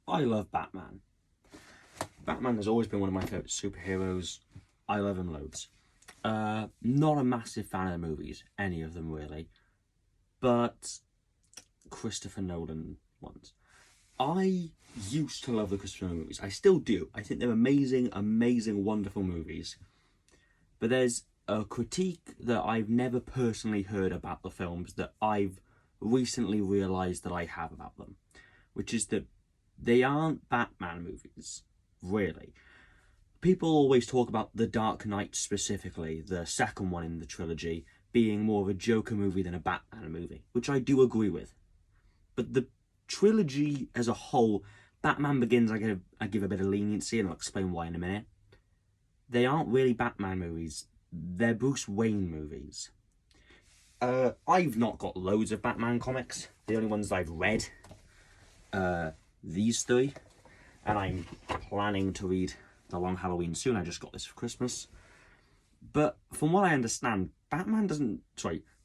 I love Batman. Batman has always been one of my favourite superheroes. I love him loads. Not a massive fan of the movies, any of them really, but Christopher Nolan ones. I used to love the Christopher Nolan movies. I still do. I think they're amazing, amazing, wonderful movies. But there's a critique that I've never personally heard about the films that I've recently realised that I have about them, which is that they aren't Batman movies, really. People always talk about The Dark Knight specifically, the second one in the trilogy, being more of a Joker movie than a Batman movie, which I do agree with. But the trilogy as a whole, Batman Begins, I give a bit of leniency, and I'll explain why in a minute. They aren't really Batman movies, they're Bruce Wayne movies. I've not got loads of Batman comics. The only ones I've read, these three, and I'm planning to read The Long Halloween soon. I just got this for Christmas. But from what I understand,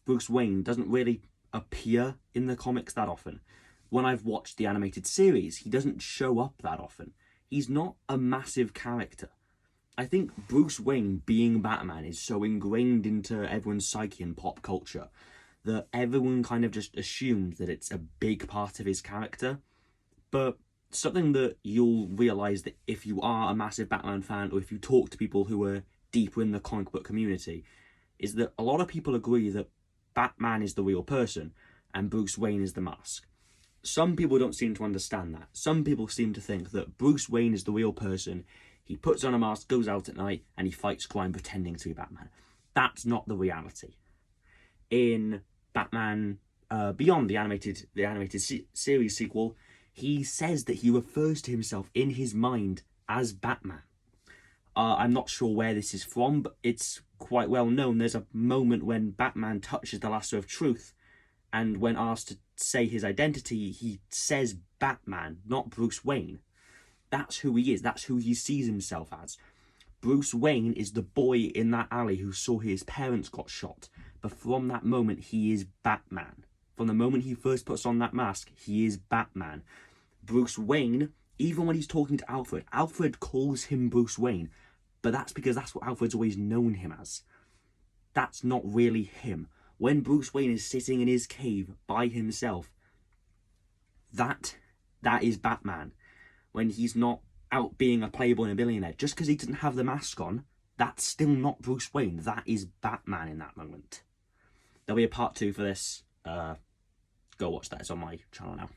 Bruce Wayne doesn't really appear in the comics that often. When I've watched the animated series, he doesn't show up that often. He's not a massive character. I think Bruce Wayne being Batman is so ingrained into everyone's psyche and pop culture that everyone kind of just assumes that it's a big part of his character. But something that you'll realise that if you are a massive Batman fan, or if you talk to people who are deeper in the comic book community, is that a lot of people agree that Batman is the real person and Bruce Wayne is the mask. Some people don't seem to understand that. Some people seem to think that Bruce Wayne is the real person. He puts on a mask, goes out at night, and he fights crime pretending to be Batman. That's not the reality. In Batman Beyond, the animated series sequel, he says that he refers to himself in his mind as Batman. I'm not sure where this is from, but it's quite well known. There's a moment when Batman touches the lasso of truth, and when asked to say his identity, he says Batman, not Bruce Wayne. That's who he is. That's who he sees himself as. Bruce Wayne is the boy in that alley who saw his parents got shot. But from that moment, he is Batman. From the moment he first puts on that mask, he is Batman. Bruce Wayne, even when he's talking to Alfred, Alfred calls him Bruce Wayne. But that's because that's what Alfred's always known him as. That's not really him. When Bruce Wayne is sitting in his cave by himself, that is Batman. When he's not out being a playboy and a billionaire, just because he doesn't have the mask on, that's still not Bruce Wayne. That is Batman in that moment. There'll be a part 2 for this. Go watch that. It's on my channel now.